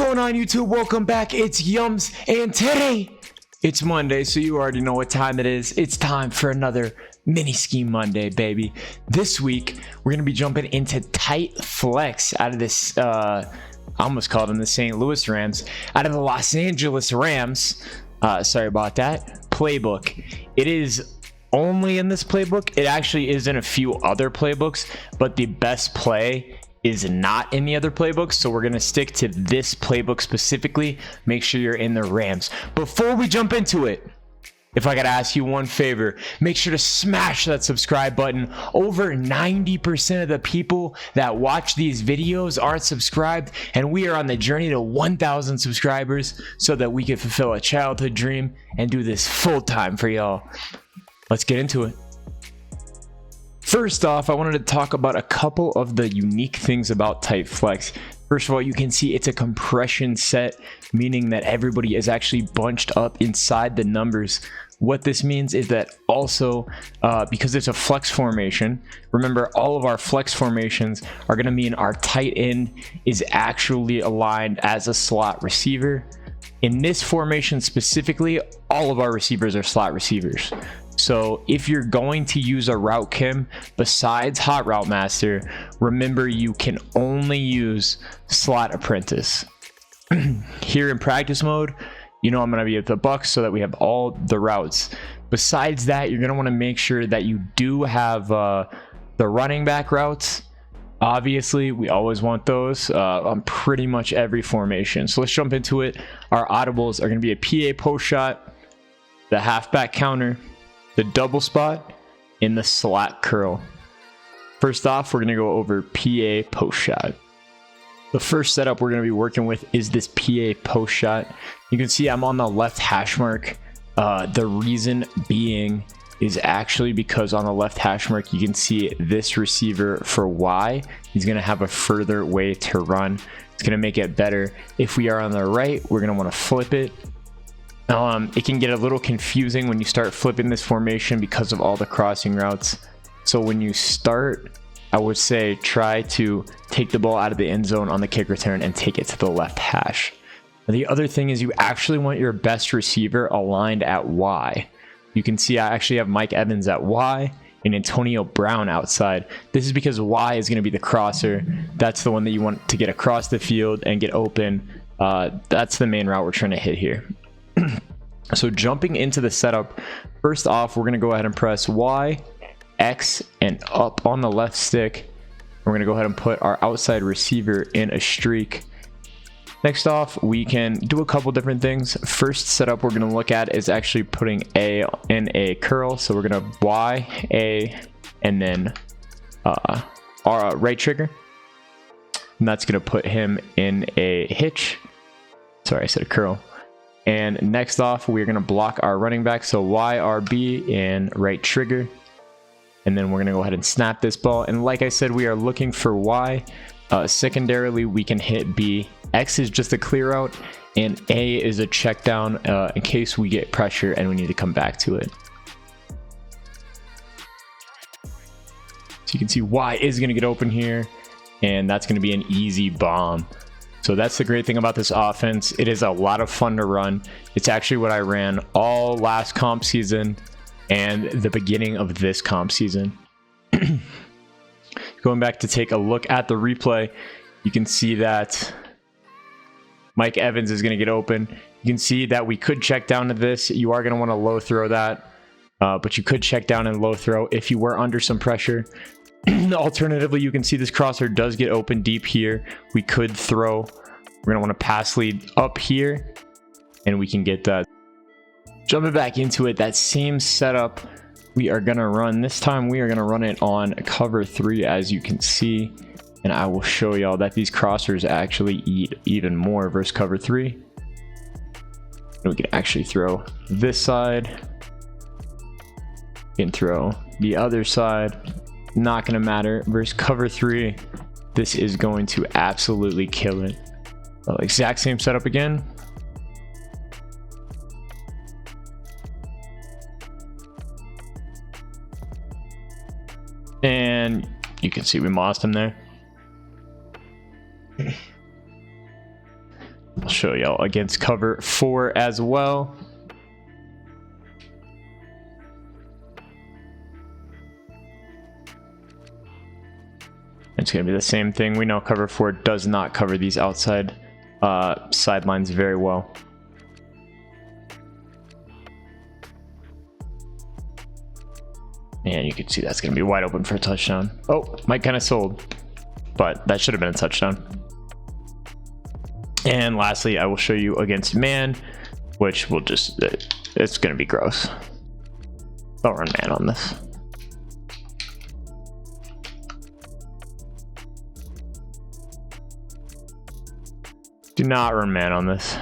going on, YouTube? Welcome back. It's Yums, and today it's Monday, so you already know what time it is. It's time for another mini scheme Monday, baby. This week we're gonna be jumping into tight flex out of this I almost called them the St. Louis Rams, out of the Los Angeles Rams. Sorry about that. Playbook. It is only in this playbook. It actually is in a few other playbooks, but the best play is not in the other playbooks, so we're gonna stick to this playbook specifically. Make sure you're in the Rams. Before we jump into it, if I gotta ask you one favor, make sure to smash that subscribe button. Over 90% of the people that watch these videos aren't subscribed, and we are on the journey to 1,000 subscribers so that we can fulfill a childhood dream and do this full time for y'all. Let's get into it. First off, I wanted to talk about a couple of the unique things about tight flex. First of all, you can see it's a compression set, meaning that everybody is actually bunched up inside the numbers. What this means is that also, because it's a flex formation, remember all of our flex formations are going to mean our tight end is actually aligned as a slot receiver. In this formation specifically, all of our receivers are slot receivers. So if you're going to use a route Kim besides Hot Route Master, remember you can only use Slot Apprentice. Here in practice mode, you know I'm going to be at the Bucks so that we have all the routes. Besides that, you're going to want to make sure that you do have the running back routes. Obviously, we always want those on pretty much every formation. So let's jump into it. Our audibles are going to be a PA post shot, the halfback counter, the double spot, in the slot curl. First off, we're going to go over PA post shot. The first setup we're going to be working with is this PA post shot. You can see I'm on the left hash mark. The reason being is actually because on the left hash mark, you can see this receiver for Y. He's going to have a further way to run. It's going to make it better. If we are on the right, we're going to want to flip it. It can get a little confusing when you start flipping this formation because of all the crossing routes. So when you start, I would say try to take the ball out of the end zone on the kick return and take it to the left hash. Now, the other thing is you actually want your best receiver aligned at Y. You can see I actually have Mike Evans at Y and Antonio Brown outside. This is because Y is going to be the crosser. That's the one that you want to get across the field and get open. That's the main route we're trying to hit here. So jumping into the setup, first off, we're going to go ahead and press Y, X, and up on the left stick. We're going to go ahead and put our outside receiver in a streak. Next off, we can do a couple different things. First setup we're going to look at is actually putting A in a curl. So we're going to Y, A, and then our right trigger. And that's going to put him in a hitch. Sorry, I said a curl. And next off, we're going to block our running back. So YRB and right trigger. And then we're going to go ahead and snap this ball. And like I said, we are looking for Y. Secondarily, we can hit B. X is just a clear out. And A is a check down in case we get pressure and we need to come back to it. So you can see Y is going to get open here. And that's going to be an easy bomb. So that's the great thing about this offense. It is a lot of fun to run. It's actually what I ran all last comp season and the beginning of this comp season. Going back to take a look at the replay, you can see that Mike Evans is going to get open. You can see that we could check down to this. You are going to want to low throw that, but you could check down and low throw if you were under some pressure. Alternatively, you can see this crosser does get open deep here. We could throw. We're going to want to pass lead up here, and we can get that. Jumping back into it, that same setup we are going to run. This time we are going to run it on cover 3, as you can see. And I will show y'all that these crossers actually eat even more versus cover 3. And we can actually throw this side. We can throw the other side. Not going to matter. Versus cover 3, this is going to absolutely kill it. Exact same setup again. And you can see we mossed him there. show y'all against cover 4 as well. It's going to be the same thing. We know cover 4 does not cover these outside sidelines very well. And you can see that's going to be wide open for a touchdown. Oh, Mike kind of sold, but that should have been a touchdown. And lastly, I will show you against man, which will just, it's going to be gross. Don't run man on this. Do not run man on this.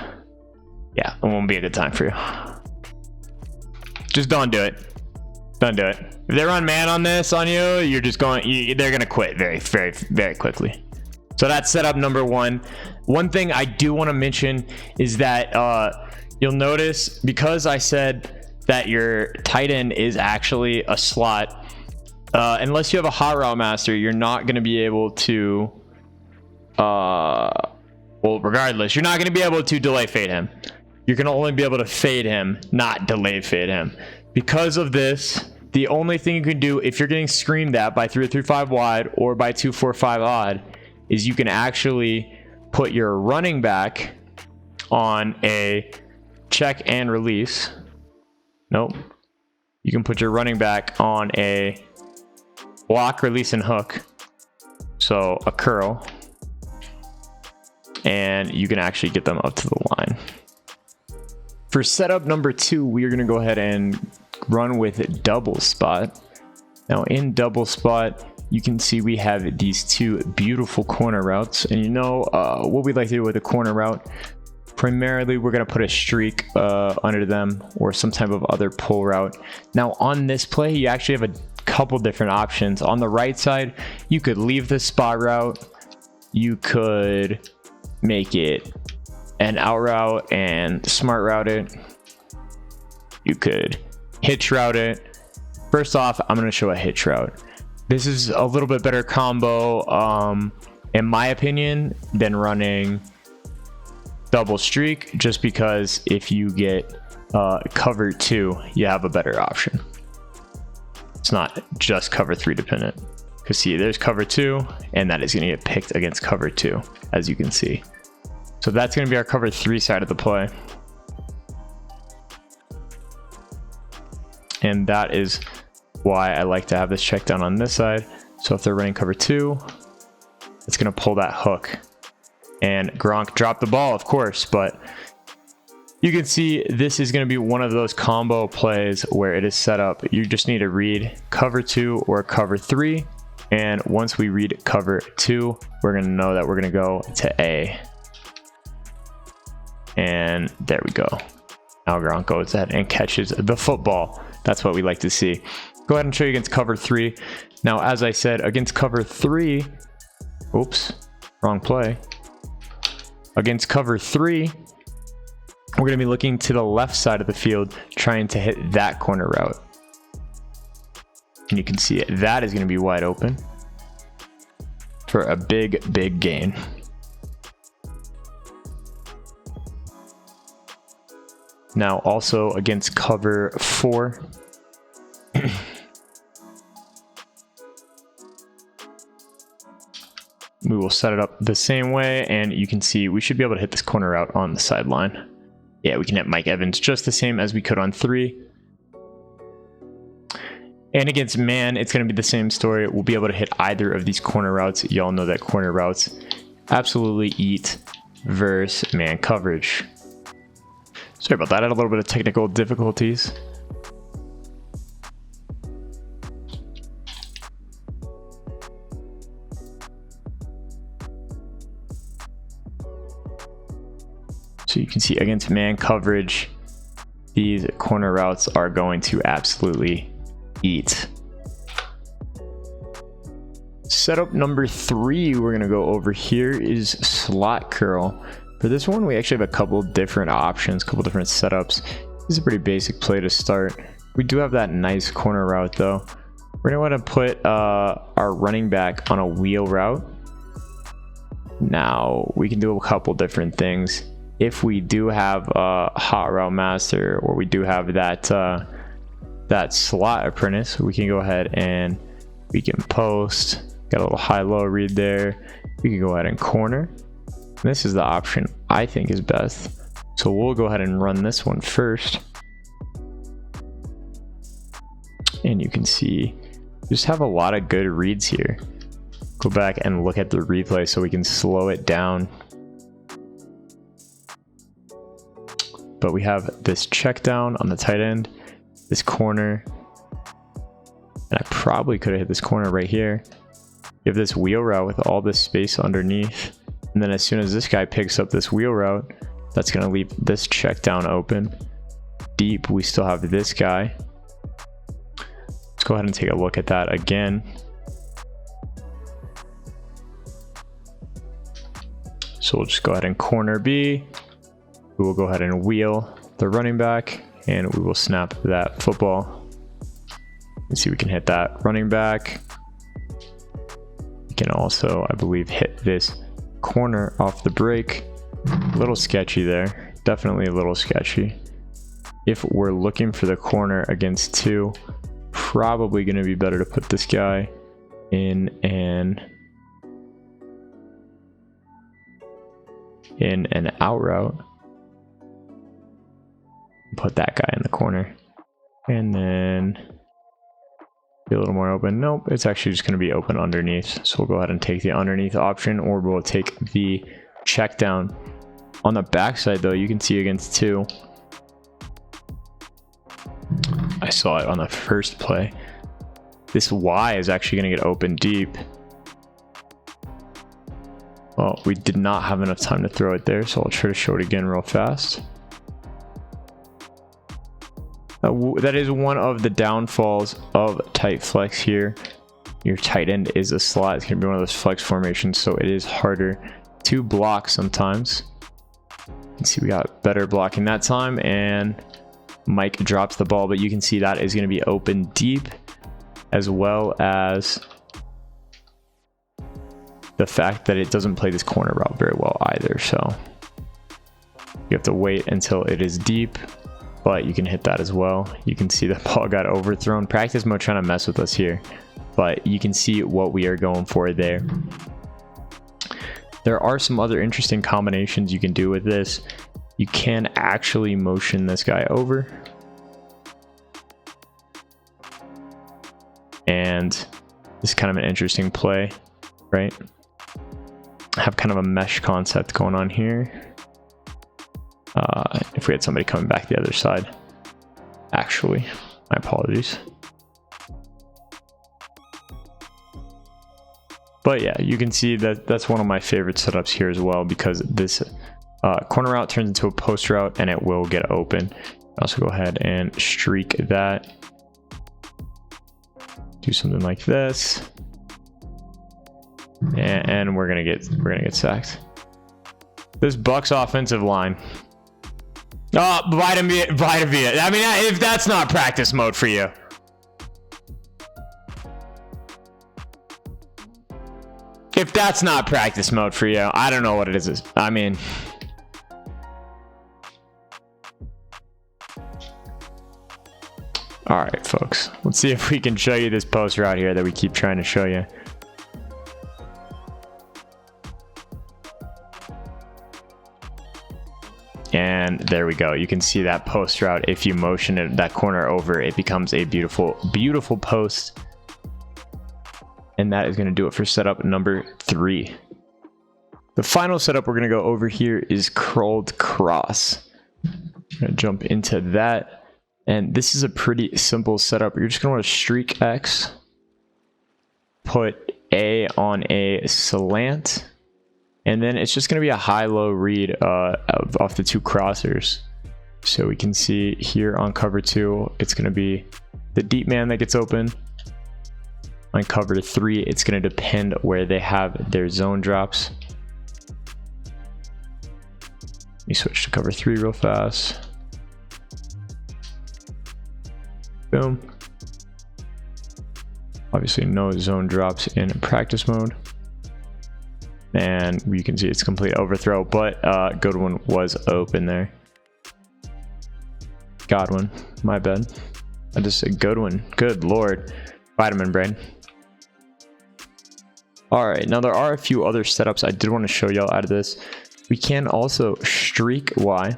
Yeah, it won't be a good time for you. Just don't do it. Don't do it. If they run man on this on you, you're just going, they're going to quit very, very, very quickly. So that's setup number 1. One thing I do want to mention is that you'll notice, because I said that your tight end is actually a slot, unless you have a hot route master, you're not going to be able to, well, regardless, you're not going to be able to delay fade him. You're going to only be able to fade him, not delay fade him. Because of this, the only thing you can do if you're getting screamed at by 3-3-5 wide or by 2-4-5 odd is you can actually put your running back on a check and release. Nope. You can put your running back on a block, release, and hook. So a curl. And you can actually get them up to the line. For setup number 2, we are going to go ahead and run with double spot. Now in double spot, you can see we have these 2 beautiful corner routes. And you know what we like to do with a corner route? Primarily, we're going to put a streak under them or some type of other pull route. Now on this play, you actually have a couple different options. On the right side, you could leave the spot route. You could make it an out route and smart route it. You could hitch route it. First off, I'm going to show a hitch route. This is a little bit better combo, in my opinion, than running double streak, just because if you get cover 2, you have a better option. It's not just cover 3 dependent. Because see, there's cover 2, and that is going to get picked against cover 2, as you can see. So that's going to be our cover 3 side of the play. And that is why I like to have this check down on this side. So if they're running cover 2, it's going to pull that hook. And Gronk dropped the ball, of course, but you can see this is going to be one of those combo plays where it is set up. You just need to read cover 2 or cover 3. And once we read cover 2, we're going to know that we're going to go to A. And there we go. Now Gronk goes ahead and catches the football. That's what we like to see. Go ahead and show you against cover 3. Now, as I said, against cover 3, oops, wrong play. Against cover 3, we're going to be looking to the left side of the field, trying to hit that corner route. And you can see it. That is going to be wide open for a big, big gain. Now also against cover 4, we will set it up the same way, and you can see we should be able to hit this corner out on the sideline. Yeah, we can hit Mike Evans just the same as we could on 3. And against man, it's going to be the same story. We'll be able to hit either of these corner routes. Y'all know that corner routes absolutely eat versus man coverage. Sorry about that. I had a little bit of technical difficulties. So you can see against man coverage, these corner routes are going to absolutely eat. Setup number 3 we're going to go over here is slot curl. For this one, we actually have a couple different options, a couple different setups. This is a pretty basic play to start. We do have that nice corner route though. We're going to want to put our running back on a wheel route. Now we can do a couple different things. if we do have a hot route master, or we do have that that slot apprentice, we can go ahead and we can post. Got a little high-low read there. We can go ahead and corner. And this is the option I think is best. So we'll go ahead and run this one first. And you can see just have a lot of good reads here. Go back and look at the replay so we can slow it down. But we have this check down on the tight end, this corner, and I probably could have hit this corner right here. You have this wheel route with all this space underneath, and then as soon as this guy picks up this wheel route, that's going to leave this check down open. Deep, we still have this guy. Let's go ahead and take a look at that again. So we'll just go ahead and corner B. We will go ahead and wheel the running back, and we will snap that football. Let's see, we can hit that running back. We can also, I believe, hit this corner off the break. A little sketchy there, definitely a little sketchy. If we're looking for the corner against two, probably going to be better to put this guy in an out route. Put that guy in the corner, and then be a little more open. Nope, it's actually just going to be open underneath. So we'll go ahead and take the underneath option, or we'll take the check down. On the backside though, you can see against two, I saw it on the first play, this Y is actually going to get open deep. Well, we did not have enough time to throw it there, so I'll try to show it again real fast. That is one of the downfalls of tight flex here. Your tight end is a slot. It's going to be one of those flex formations, so it is harder to block sometimes. You can see we got better blocking that time, and Mike drops the ball, but you can see that is going to be open deep, as well as the fact that it doesn't play this corner route very well either. So you have to wait until it is deep, but you can hit that as well. You can see the ball got overthrown. Practice mode trying to mess with us here, but you can see what we are going for there. There are some other interesting combinations you can do with this. You can actually motion this guy over, and this is kind of an interesting play, right? Have kind of a mesh concept going on here. If we had somebody coming back the other side, actually, my apologies. But yeah, you can see that that's one of my favorite setups here as well, because this corner route turns into a post route and it will get open. Also go ahead and streak that. Do something like this. And we're gonna get sacked. This Bucks offensive line. Oh, vitamin B. I mean, if that's not practice mode for you. If that's not practice mode for you, I don't know what it is. I mean, all right, folks. Let's see if we can show you this post route here that we keep trying to show you. And there we go. You can see that post route. If you motion it, that corner over, it becomes a beautiful, beautiful post. And that is going to do it for setup number 3. The final setup we're going to go over here is curled cross. I'm going to jump into that. And this is a pretty simple setup. You're just going to want to streak X, put A on a slant, and then it's just going to be a high-low read off the two crossers. So we can see here on cover 2, it's going to be the deep man that gets open. On cover 3, it's going to depend where they have their zone drops. Let me switch to cover 3 real fast. Boom. Obviously no zone drops in practice mode. and you can see it's complete overthrow, but Godwin was open there. Godwin, my bad. I just said Godwin. Good lord. Vitamin brain. Alright, now there are a few other setups I did want to show y'all out of this. We can also streak Y.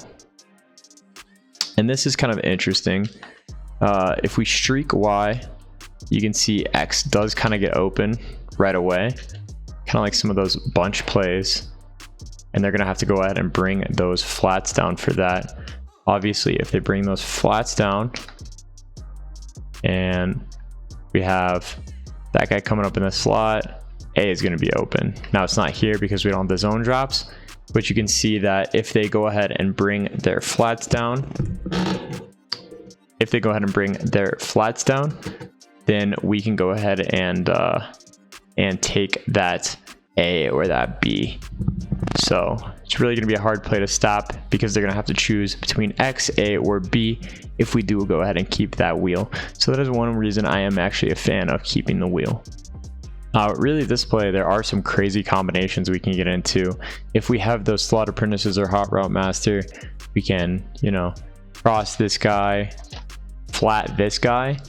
And this is kind of interesting. If we streak Y, you can see X does kind of get open right away. Kind of like some of those bunch plays. And they're going to have to go ahead and bring those flats down for that. Obviously, if they bring those flats down, and we have that guy coming up in the slot, A is going to be open. Now it's not here because we don't have the zone drops, but you can see that if they go ahead and bring their flats down, then we can go ahead and take that A or that B. So it's really going to be a hard play to stop because they're going to have to choose between X, A, or B if we do go ahead and keep that wheel. So that is one reason I am actually a fan of keeping the wheel. Really, this play, there are some crazy combinations we can get into. If we have those slot apprentices or hot route master, we can, you know, cross this guy, flat this guy.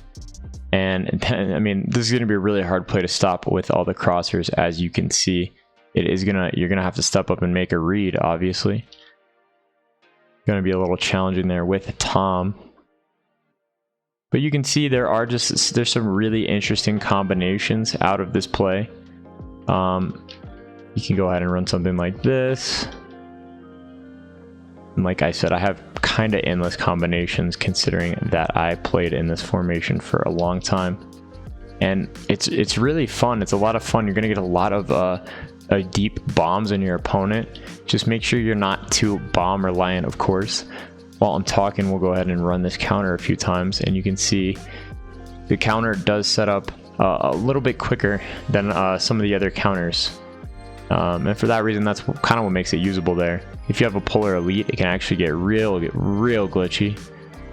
And I mean, this is going to be a really hard play to stop with all the crossers. As you can see, you're gonna have to step up and make a read. Obviously, gonna be a little challenging there with Tom. But you can see there's some really interesting combinations out of this play. You can go ahead and run something like this. And like I said, I have kind of endless combinations considering that I played in this formation for a long time. And it's really fun. It's a lot of fun. You're gonna get a lot of deep bombs on your opponent. Just make sure you're not too bomb reliant, of course. While I'm talking, we'll go ahead and run this counter a few times, and you can see the counter does set up a little bit quicker than some of the other counters. And for that reason, that's kind of what makes it usable there. If you have a polar elite, it can actually get real glitchy.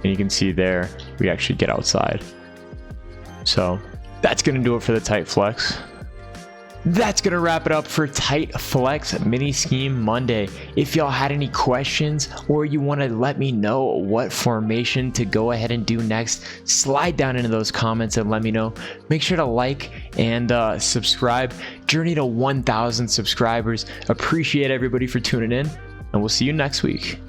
And you can see there, we actually get outside. So that's going to do it for the tight flex. That's gonna wrap it up for Tight Flex Mini Scheme Monday. If y'all had any questions or you want to let me know what formation to go ahead and do next, slide down into those comments and let me know. Make sure to like and subscribe. Journey to 1,000 subscribers. Appreciate everybody for tuning in, and we'll see you next week.